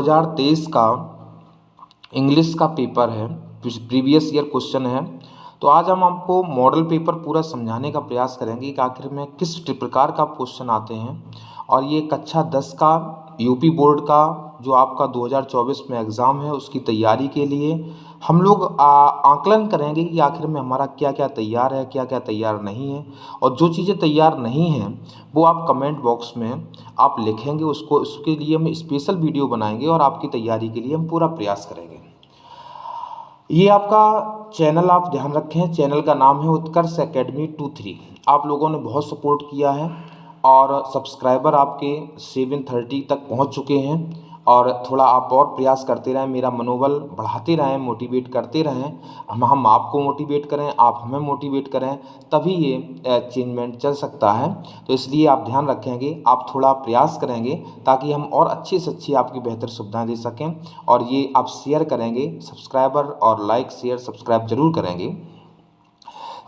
2023 का इंग्लिश का पेपर है, प्रीवियस ईयर क्वेश्चन है। तो आज हम आपको मॉडल पेपर पूरा समझाने का प्रयास करेंगे कि आखिर में किस प्रकार का क्वेश्चन आते हैं। और ये कक्षा 10 का यूपी बोर्ड का जो आपका 2024 में एग्ज़ाम है उसकी तैयारी के लिए हम लोग आकलन करेंगे कि आखिर में हमारा क्या क्या तैयार है, क्या क्या तैयार नहीं है। और जो चीज़ें तैयार नहीं हैं वो आप कमेंट बॉक्स में आप लिखेंगे, उसके लिए हम स्पेशल वीडियो बनाएंगे और आपकी तैयारी के लिए हम पूरा प्रयास करेंगे। ये आपका चैनल आप ध्यान रखें, चैनल का नाम है उत्कर्ष एकेडमी 23। आप लोगों ने बहुत सपोर्ट किया है और सब्सक्राइबर आपके 730 तक पहुंच चुके हैं। और थोड़ा आप और प्रयास करते रहें, मेरा मनोबल बढ़ाते रहें, मोटिवेट करते रहें। हम आपको मोटिवेट करें, आप हमें मोटिवेट करें, तभी ये चेंजमेंट चल सकता है। तो इसलिए आप ध्यान रखेंगे, आप थोड़ा प्रयास करेंगे ताकि हम और अच्छी से अच्छी आपकी बेहतर सुविधाएं दे सकें। और ये आप शेयर करेंगे, सब्सक्राइबर और लाइक शेयर सब्सक्राइब जरूर करेंगे।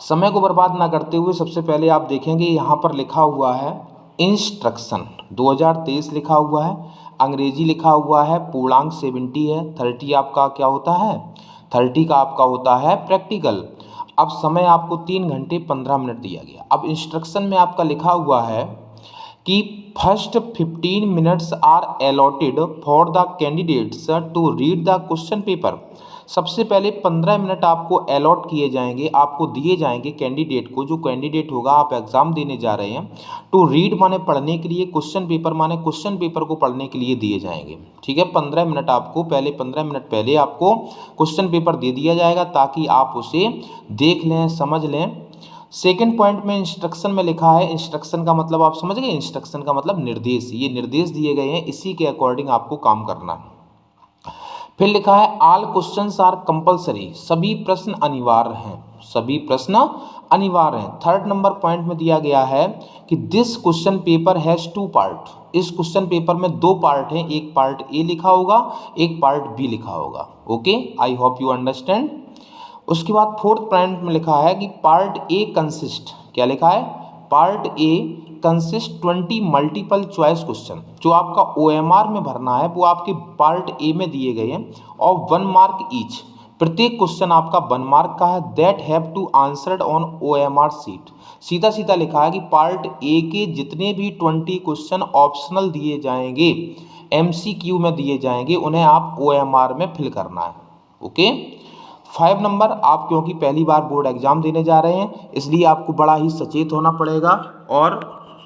समय को बर्बाद ना करते हुए सबसे पहले आप देखेंगे यहाँ पर लिखा हुआ है इंस्ट्रक्शन 2023 लिखा हुआ है, अंग्रेजी लिखा हुआ है, पूर्णांक 70 है, 30 आपका क्या होता है, 30 का आपका होता है प्रैक्टिकल। अब समय आपको 3 घंटे 15 मिनट दिया गया। अब इंस्ट्रक्शन में आपका लिखा हुआ है कि first 15 minutes are allotted for the candidates to read the question paper. सबसे पहले 15 मिनट आपको अलॉट किए जाएंगे, आपको दिए जाएंगे कैंडिडेट को, जो कैंडिडेट होगा आप एग्जाम देने जा रहे हैं। टू रीड माने पढ़ने के लिए, क्वेश्चन पेपर माने क्वेश्चन पेपर को पढ़ने के लिए दिए जाएंगे। ठीक है, 15 मिनट आपको पहले 15 मिनट पहले आपको क्वेश्चन पेपर दे दिया जाएगा ताकि आप उसे देख लें, समझ लें। सेकेंड पॉइंट में इंस्ट्रक्शन में लिखा है, इंस्ट्रक्शन का मतलब आप समझ गए, इंस्ट्रक्शन का मतलब निर्देश। ये निर्देश दिए गए हैं, इसी के अकॉर्डिंग आपको काम करना है। फिर लिखा है ऑल क्वेश्चंस आर कंपलसरी, सभी प्रश्न अनिवार्य हैं, सभी प्रश्न अनिवार्य हैं। थर्ड नंबर पॉइंट में दिया गया है कि this question paper has 2 part. इस क्वेश्चन पेपर में 2 पार्ट हैं, एक पार्ट ए लिखा होगा, एक पार्ट बी लिखा होगा। Okay, I hope you understand. उसके बाद फोर्थ पॉइंट में लिखा है कि पार्ट ए कंसिस्ट, क्या लिखा है, part A consist 20 multiple choice question. जो आपका ओएमआर में भरना है वो आपके पार्ट ए में दिए गए हैं और 1 मार्क ईच। प्रत्येक क्वेश्चन आपका 1 मार्क का है। That have to answered on OMR sheet. सीधा सीधा लिखा है कि पार्ट ए के जितने भी 20 क्वेश्चन ऑप्शनल दिए जाएंगे, एमसीक्यू में दिए जाएंगे, उन्हें आप ओएमआर में फिल करना है। ओके। 5 नंबर, आप क्योंकि पहली बार बोर्ड एग्जाम देने जा रहे हैं इसलिए आपको बड़ा ही सचेत होना पड़ेगा और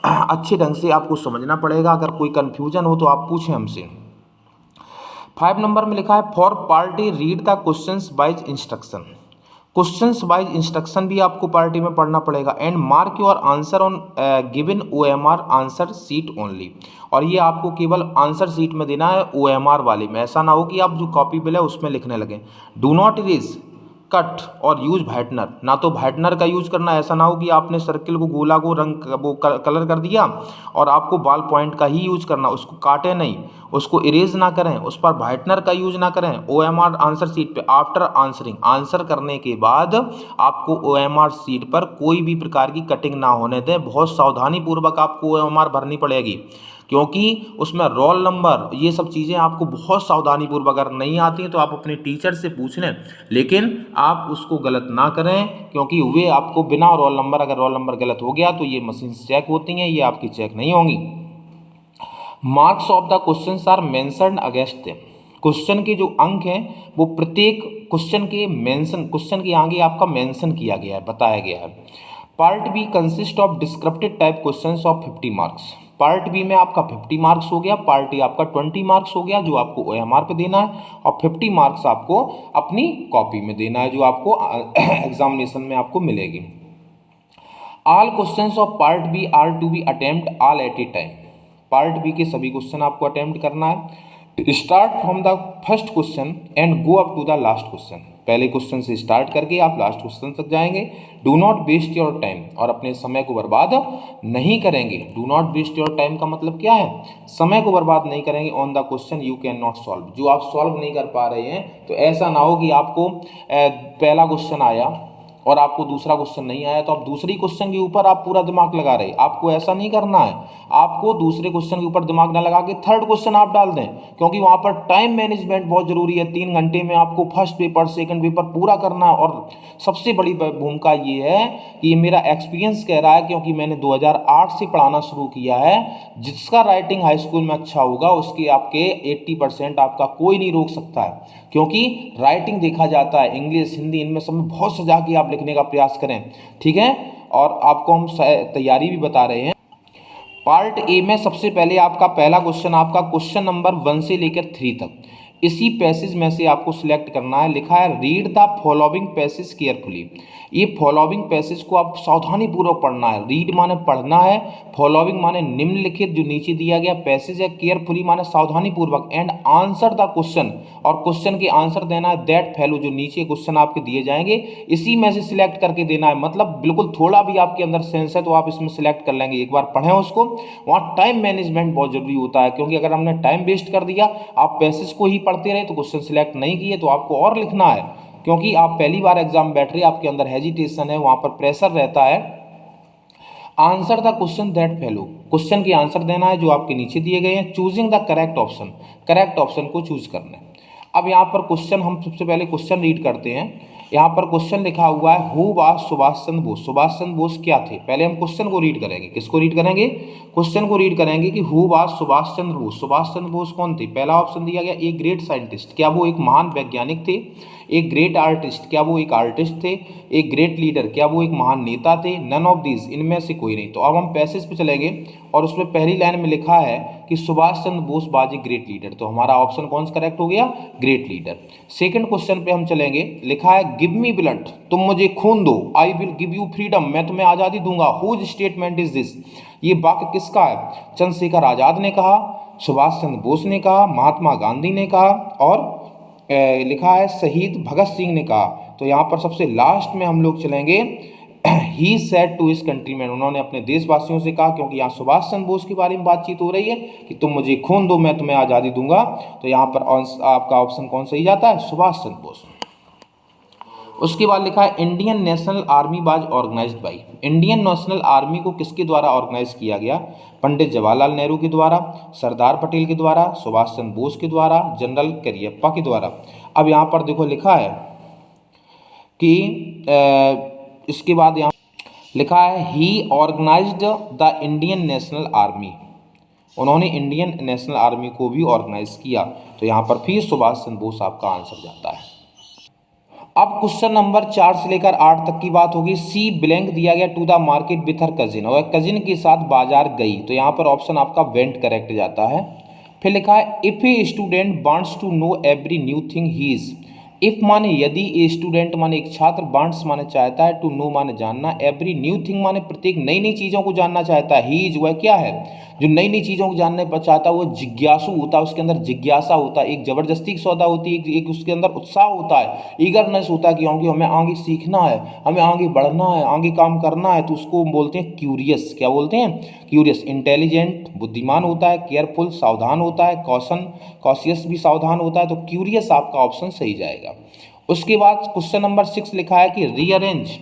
अच्छे ढंग से आपको समझना पड़ेगा। अगर कोई कंफ्यूजन हो तो आप पूछें हमसे। 5 नंबर में लिखा है for part A read the questions wise instruction. Questions wise instruction भी आपको पार्टी में पढ़ना पड़ेगा। And mark your answer on given OMR answer sheet only. और ये आपको केवल आंसर सीट में देना है, ओएमआर वाले में। ऐसा ना हो कि आप जो कॉपी बिल है उसमें लिखने लगे। डू नॉट इरेज, कट और यूज वाइटनर। ना तो वाइटनर का यूज करना, ऐसा ना हो कि आपने सर्किल को, गोला को रंग वो कलर कर दिया और आपको बॉल पॉइंट का ही यूज करना, उसको काटे नहीं, उसको इरेज ना करें, उस पर वाइटनर का यूज ना करें। ओएमआर आंसर शीट पे आफ्टर आंसरिंग, आंसर करने के बाद आपको ओएमआर शीट पर कोई भी प्रकार की कटिंग ना होने दें। बहुत सावधानी पूर्वक आपको ओएमआर भरनी पड़ेगी क्योंकि उसमें रोल नंबर, ये सब चीज़ें आपको बहुत सावधानी पूर्वक, अगर नहीं आती हैं तो आप अपने टीचर से पूछ लें, लेकिन आप उसको गलत ना करें क्योंकि वे आपको बिना रोल नंबर, अगर रोल नंबर गलत हो गया तो ये मशीन से चेक होती हैं, ये आपकी चेक नहीं होंगी। Marks of the questions are mentioned against them. Question के जो अंक हैं वो प्रत्येक क्वेश्चन के मेंशन, क्वेश्चन के आगे आपका मेंशन किया गया है, बताया गया है। Part B consist of descriptive type questions of 50 marks. Part B में आपका 50 मार्क्स हो गया, पार्ट ए आपका 20 मार्क्स हो गया जो आपको ओएमआर पे देना है, और 50 मार्क्स आपको अपनी कॉपी में देना है जो आपको एग्जामिनेशन में आपको मिलेगी। All questions of part B are to be attempt all at a time. Part B के सभी क्वेश्चन आपको अटेम्प्ट करना है। Start from the first question and go up to the last question. पहले क्वेश्चन से स्टार्ट करके आप last question तक जाएंगे। Do not waste your time, और अपने समय को बर्बाद नहीं करेंगे। Do not waste your time का मतलब क्या है, समय को बर्बाद नहीं करेंगे on the question you can not solve, जो आप सॉल्व नहीं कर पा रहे हैं। तो ऐसा ना हो कि आपको पहला क्वेश्चन आया और आपको दूसरा क्वेश्चन नहीं आया तो आप दूसरी क्वेश्चन के ऊपर आप पूरा दिमाग लगा रहे। आपको ऐसा नहीं करना है, आपको दूसरे क्वेश्चन के ऊपर दिमाग ना लगा के थर्ड क्वेश्चन आप डाल दें, क्योंकि वहाँ पर टाइम मैनेजमेंट बहुत जरूरी है। 3 घंटे में आपको फर्स्ट पेपर सेकंड पेपर पूरा करना है। और सबसे बड़ी भूमिका ये है कि ये मेरा एक्सपीरियंस कह रहा है, क्योंकि मैंने 2008 से पढ़ाना शुरू किया है। जिसका राइटिंग हाई स्कूल में अच्छा होगा उसके आपके 80% आपका कोई नहीं रोक सकता है, क्योंकि राइटिंग देखा जाता है इंग्लिश हिंदी इनमें सब में बहुत सजा के आप लिखने का प्रयास करें, ठीक है। और आपको हम तैयारी भी बता रहे हैं। पार्ट ए में सबसे पहले आपका पहला क्वेश्चन आपका क्वेश्चन नंबर 1 से लेकर 3 तक इसी पैसेज में से आपको सिलेक्ट करना है। लिखा है read the following passage carefully. ये फॉलोइंग पैसेज को आप सावधानी पूर्वक पढ़ना है। रीड माने पढ़ना है, फॉलोइंग माने निम्नलिखित जो नीचे दिया गया पैसेज है, केयरफुली माने सावधानी पूर्वक, एंड आंसर द क्वेश्चन और क्वेश्चन के आंसर देना है दैट फॉलो, जो नीचे क्वेश्चन आपके दिए जाएंगे इसी में से सिलेक्ट करके देना है। मतलब बिल्कुल थोड़ा भी आपके अंदर सेंस है तो आप इसमें सिलेक्ट कर लेंगे। एक बार पढ़ें उसको। वहाँ टाइम मैनेजमेंट बहुत जरूरी होता है, क्योंकि अगर हमने टाइम वेस्ट कर दिया, आप पैसेज को ही पढ़ते रहे तो क्वेश्चन सिलेक्ट नहीं किए तो आपको और लिखना है, क्योंकि आप पहली बार एग्जाम बैठ रहे हैं, आपके अंदर हेजिटेशन है, वहां पर प्रेशर रहता है। Answer the question that follow, question के आंसर देना है जो आपके नीचे दिए गए हैं। Choosing the correct option, correct option को चूज करना है। अब यहाँ पर क्वेश्चन हम सबसे पहले क्वेश्चन रीड करते हैं। यहाँ पर क्वेश्चन लिखा हुआ है हु वाज सुभाष चंद्र बोस। सुभाष चंद्र बोस क्या थे? पहले हम क्वेश्चन को रीड करेंगे। किसको रीड करेंगे? क्वेश्चन को रीड करेंगे कि हु वाज सुभाष चंद्र बोस। सुभाष चंद्र बोस कौन थे? पहला ऑप्शन दिया गया ए ग्रेट साइंटिस्ट, क्या वो एक महान वैज्ञानिक थे? एक ग्रेट आर्टिस्ट, क्या वो एक आर्टिस्ट थे? एक ग्रेट लीडर, क्या वो एक महान नेता थे? नन ऑफ दीज, इनमें से कोई नहीं। तो अब हम पैसेज पे चलेंगे और उसमें पहली लाइन में लिखा है कि Subhash Chandra Bose was a great leader, तो हमारा ऑप्शन कौन सा करेक्ट हो गया? Great leader. सेकंड क्वेश्चन पे हम चलेंगे। लिखा है गिव मी ब्लड, तुम मुझे खून दो, I will give you freedom, मैं तुम्हें आज़ादी दूंगा। हुज स्टेटमेंट इज दिस, ये वाक्य किसका है? चंद्रशेखर आजाद ने कहा, सुभाष चंद्र बोस ने कहा, महात्मा गांधी ने कहा, और लिखा है शहीद भगत सिंह ने कहा। तो यहाँ पर सबसे लास्ट में हम लोग चलेंगे he said to his countryman, उन्होंने अपने देशवासियों से कहा, क्योंकि यहाँ सुभाष चंद्र बोस के बारे में बातचीत हो रही है कि तुम मुझे खून दो मैं तुम्हें आज़ादी दूंगा। तो यहाँ पर आपका ऑप्शन कौन सही जाता है? सुभाष चंद्र बोस। उसके बाद लिखा है Indian National Army was organised by. Indian National Army को किसके द्वारा ऑर्गेनाइज किया गया? पंडित जवाहरलाल नेहरू के द्वारा, सरदार पटेल के द्वारा, सुभाष चंद्र बोस के द्वारा, जनरल करियप्पा के द्वारा। अब यहाँ पर देखो लिखा है कि इसके बाद यहाँ लिखा है he organized the Indian National Army, उन्होंने इंडियन नेशनल आर्मी को भी ऑर्गेनाइज किया। तो यहाँ पर फिर सुभाष चंद्र बोस आपका आंसर जाता है। अब क्वेश्चन नंबर 4 से लेकर 8 तक की बात होगी। सी ब्लैंक दिया गया to the market with her cousin, और कजिन के साथ बाजार गई। तो यहाँ पर ऑप्शन आपका वेंट करेक्ट जाता है। फिर लिखा है if a student wants to know every new thing he is. If माने यदि, ए स्टूडेंट माने एक छात्र, वांट्स माने चाहता है, टू नो माने जानना, एवरी न्यू थिंग माने प्रत्येक नई नई चीज़ों को जानना चाहता है। ही इज वह क्या है? जो नई नई चीज़ों को जानने पर चाहता है वो जिज्ञासु होता है, उसके अंदर जिज्ञासा होता है, एक जबरदस्ती की सौदा होती है, एक उसके अंदर उत्साह होता है, ईगरनेस होता है कि क्योंकि हमें आगे सीखना है, हमें आगे बढ़ना है, आगे काम करना है। तो उसको बोलते हैं क्यूरियस। क्या बोलते हैं? क्यूरियस। इंटेलिजेंट बुद्धिमान होता है, केयरफुल सावधान होता है, कॉशियस भी सावधान होता है। तो क्यूरियस आपका ऑप्शन सही जाएगा। उसके बाद क्वेश्चन नंबर 6 लिखा है कि रीअरेंज,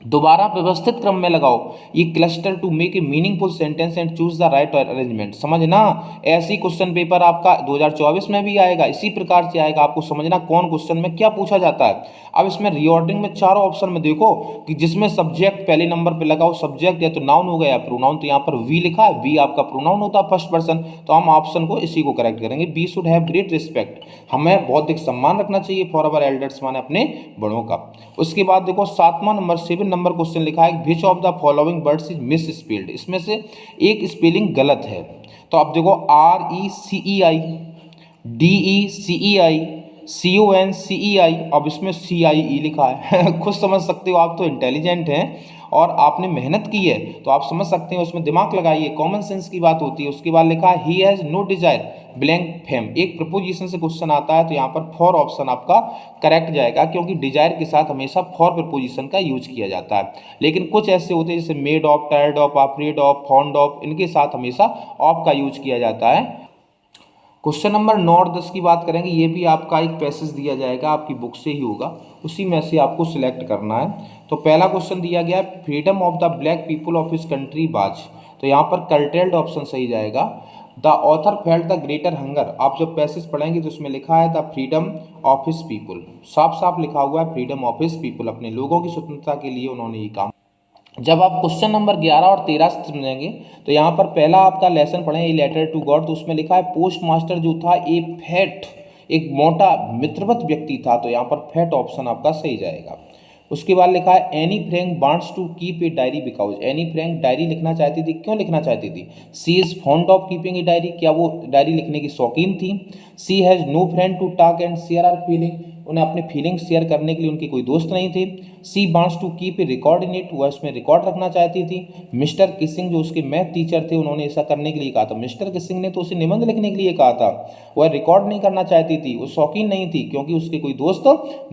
दोबारा व्यवस्थित क्रम में लगाओ ये cluster to make a meaningful sentence and choose the right arrangement. समझना, ऐसी क्वेश्चन पेपर आपका 2024 में भी आएगा, इसी प्रकार से आएगा। आपको समझना कौन क्वेश्चन में क्या पूछा जाता है। अब इसमें रीऑर्डरिंग में चारों ऑप्शन में देखो कि जिसमें सब्जेक्ट पहले नंबर पे लगाओ, सब्जेक्ट या तो नाउन हो गया प्रोनाउन। तो यहाँ पर वी लिखा है, वी आपका प्रोनाउन होता है फर्स्ट पर्सन। तो हम ऑप्शन को इसी को करेक्ट करेंगे। We should have great respect, हमें बौद्धिक सम्मान रखना चाहिए फॉर अवर एल्डर्स, माने अपने बड़ों का। उसके बाद देखो 7वां नंबर 7 नंबर क्वेश्चन लिखा है which of the following words is miss spelled. इसमें से एक स्पेलिंग गलत है। तो अब देखो RECEI, DECEI, CONCEI, अब इसमें CIE लिखा है। खुद समझ सकते हो, आप तो इंटेलिजेंट हैं और आपने मेहनत की है तो आप समझ सकते हैं, उसमें दिमाग लगाइए, कॉमन सेंस की बात होती है। उसके बाद लिखा है he has no desire blank fame, एक प्रपोजिशन से क्वेश्चन आता है तो यहाँ पर फॉर ऑप्शन आपका करेक्ट जाएगा, क्योंकि डिजायर के साथ हमेशा फॉर प्रपोजिशन का यूज किया जाता है। लेकिन कुछ ऐसे होते हैं जैसे made of, tired of, afraid of, fond of, इनके साथ हमेशा ऑफ का यूज किया जाता है। क्वेश्चन नंबर 9 और 10 की बात करेंगे। ये भी आपका एक पैसेज दिया जाएगा, आपकी बुक से ही होगा, उसी में से आपको सिलेक्ट करना है। तो पहला क्वेश्चन दिया गया है, freedom of the black people of his country बाज। तो यहाँ पर कर्टेल्ड ऑप्शन सही जाएगा। The author felt the greater hunger. आप जब पैसेज पढ़ेंगे तो उसमें लिखा है the freedom of his people, साफ साफ लिखा हुआ है फ्रीडम ऑफ हिज पीपल, अपने लोगों की स्वतंत्रता के लिए उन्होंने ये काम। जब आप क्वेश्चन नंबर 11 और 13 समझेंगे तो यहाँ पर पहला आपका लेसन पढ़ें, ए लेटर टू गॉड। तो उसमें लिखा है पोस्ट मास्टर जो था ए फैट, एक मोटा मित्रवत व्यक्ति था, तो यहाँ पर फैट ऑप्शन आपका सही जाएगा। उसके बाद लिखा है Anne Frank wants to keep a diary because. Anne Frank diary लिखना चाहती थी, क्यों लिखना चाहती थी? She is fond of keeping a diary, क्या वो डायरी लिखने की शौकीन थी? She has no friend to talk and share her feeling, उन्हें अपने फीलिंग्स शेयर करने के लिए उनके कोई दोस्त नहीं थे। She wants to keep a record in it, वह उसमें रिकॉर्ड रखना चाहती थी। मिस्टर किसिंग जो उसके मैथ टीचर थे, उन्होंने ऐसा करने के लिए कहा था। मिस्टर किसिंग ने तो उसे निबंध लिखने के लिए कहा था, वह रिकॉर्ड नहीं करना चाहती थी, वो शौकीन नहीं थी क्योंकि उसके कोई दोस्त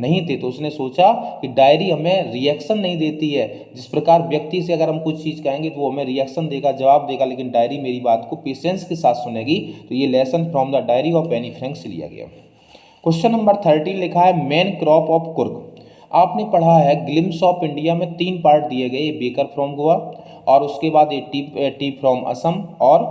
नहीं थे। तो उसने सोचा कि डायरी हमें रिएक्शन नहीं देती है, जिस प्रकार व्यक्ति से अगर हम कुछ चीज़ कहेंगे तो वो हमें रिएक्शन देगा, जवाब देगा, लेकिन डायरी मेरी बात को पेशेंस के साथ सुनेगी। तो ये lesson from the diary of Anne Frank से लिया गया। क्वेश्चन नंबर 13 लिखा है मैन क्रॉप ऑफ कुर्ग। आपने पढ़ा है ग्लिम्स ऑफ इंडिया में 3 पार्ट दिए गए, ये बेकर फ्रॉम गोवा और उसके बाद ये टी फ्रॉम असम और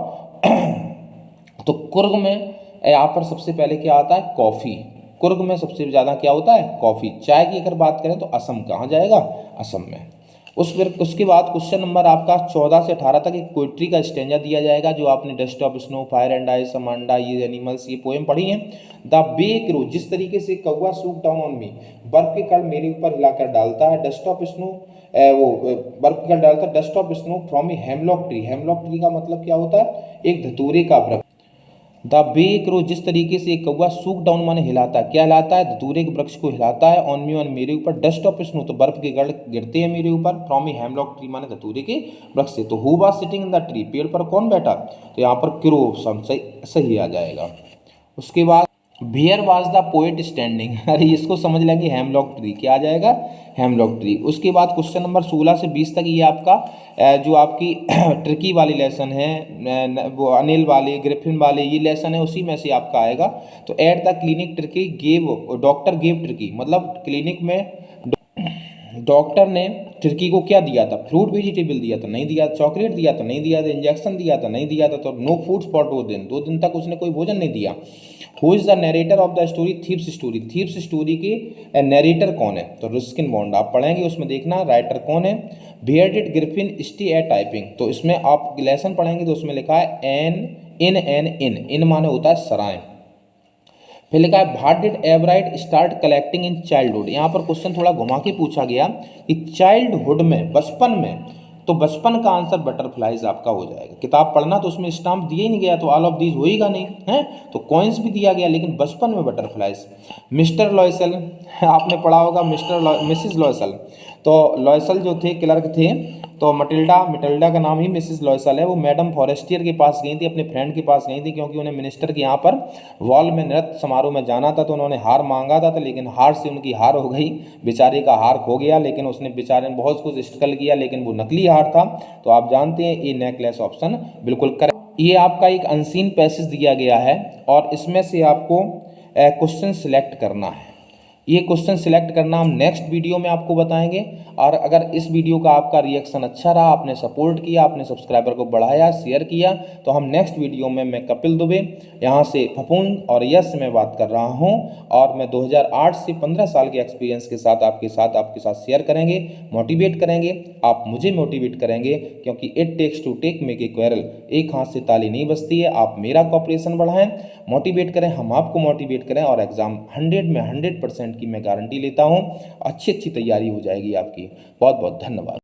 तो कुर्ग में यहाँ पर सबसे पहले क्या आता है? कॉफ़ी। कुर्ग में सबसे ज़्यादा क्या होता है? कॉफ़ी। चाय की अगर बात करें तो असम कहाँ जाएगा? असम में। उसके बाद क्वेश्चन नंबर आपका 14 से 18 तक एक पोइट्री का स्टेंजा दिया जाएगा, जो आपने dust of snow, fire and ice, Amanda, ये एनिमल्स, ये पोएम पढ़ी हैं। द बे क्रो, जिस तरीके से कौवा सूक डाउन ऑन मी, बर्फ के कण मेरे ऊपर हिलाकर डालता है। डस्ट ऑफ स्नो, वो बर्फ के कण डालता है। Dust of snow from a hemlock tree. Hemlock tree का मतलब क्या होता है? एक धतूरे का वृक्ष। द बे क्रो, जिस तरीके से एक कौवा सूक डाउन माने हिलाता है, क्या हिलाता है? धतूरे के वृक्ष को हिलाता है। ऑन मी, ऑन मेरे ऊपर। डस्ट ऑफ स्नो, तो बर्फ के गड़ गिरते हैं मेरे ऊपर। फ्रॉम ए हेमलॉक ट्री माने धतूरे के वृक्ष से। तो who was sitting in the tree, पेड़ पर कौन बैठा? तो यहाँ पर क्रो ऑप्शन सही आ जाएगा। उसके बाद where was the poet standing. अरे इसको समझ लेंगे, हेमलॉक ट्री। क्या आ जाएगा? Hemlock tree. उसके बाद क्वेश्चन नंबर 16 से 20 तक ये आपका जो आपकी ट्रिकी वाली लेसन है, वो अनिल वाले, ग्रिफिन वाले, ये लेसन है, उसी में से आपका आएगा। तो at the clinic tricky gave, doctor gave tricky, मतलब क्लिनिक में डॉक्टर ने टर्की को क्या दिया था? फ्रूट वेजिटेबल दिया था? नहीं दिया। चॉकलेट दिया था? नहीं दिया था। इंजेक्शन दिया था? नहीं दिया था। तो नो फूड फॉर 2 दिन तक उसने कोई भोजन नहीं दिया। Who is the narrator of the story? Thieves story. Thieves story के नरेटर कौन है? तो रस्किन बॉन्ड। आप पढ़ेंगे उसमें देखना राइटर कौन है। Where did Griffin stay at Iping? तो इसमें आप लेसन पढ़ेंगे तो उसमें लिखा है इन माने होता है सराय। फिर लिखा है what did Everett start collecting in childhood. यहाँ पर क्वेश्चन थोड़ा घुमा के पूछा गया कि चाइल्डहुड में, बचपन में, तो बचपन का आंसर बटरफ्लाइज आपका हो जाएगा। किताब पढ़ना तो उसमें स्टाम्प दिया ही नहीं गया, तो ऑल ऑफ दीज होएगा नहीं है, तो कॉइन्स भी दिया गया, लेकिन बचपन में बटरफ्लाइज। मिस्टर लॉयसल, आपने पढ़ा होगा मिसिस लॉयसल। तो लॉयसल जो थे क्लर्क थे, तो मटिल्डा का नाम ही मिसिस लॉयसल है। वो मैडम फॉरेस्टियर के पास गई थी, अपने फ्रेंड के पास गई थी, क्योंकि उन्हें मिनिस्टर के यहाँ पर वॉल में नृत्य समारोह में जाना था। तो उन्होंने हार मांगा था, तो लेकिन हार से उनकी हार हो गई, बेचारे का हार खो गया। लेकिन उसने बेचारे ने बहुत कुछ स्ट्रगल किया, लेकिन वो नकली हार था। तो आप जानते हैं ये नेकलेस ऑप्शन बिल्कुल करेक्ट। ये आपका एक अनसीन पैसेज दिया गया है और इसमें से आपको क्वेश्चन सिलेक्ट करना है। ये क्वेश्चन सिलेक्ट करना हम नेक्स्ट वीडियो में आपको बताएंगे। और अगर इस वीडियो का आपका रिएक्शन अच्छा रहा, आपने सपोर्ट किया, आपने सब्सक्राइबर को बढ़ाया, शेयर किया, तो हम नेक्स्ट वीडियो में, मैं कपिल दुबे यहाँ से फफूंद और यश में बात कर रहा हूँ, और मैं 2008 से 15 साल के एक्सपीरियंस के साथ आपके साथ शेयर करेंगे, मोटिवेट करेंगे। आप मुझे मोटिवेट करेंगे, क्योंकि it takes two take make a quarrel, एक हाथ से ताली नहीं बजती है। आप मेरा कॉपरेशन बढ़ाएं, मोटिवेट करें, हम आपको मोटिवेट करें, और एग्जाम 100 में 100% की मैं गारंटी लेता हूँ। अच्छी तैयारी हो जाएगी आपकी। बहुत बहुत धन्यवाद।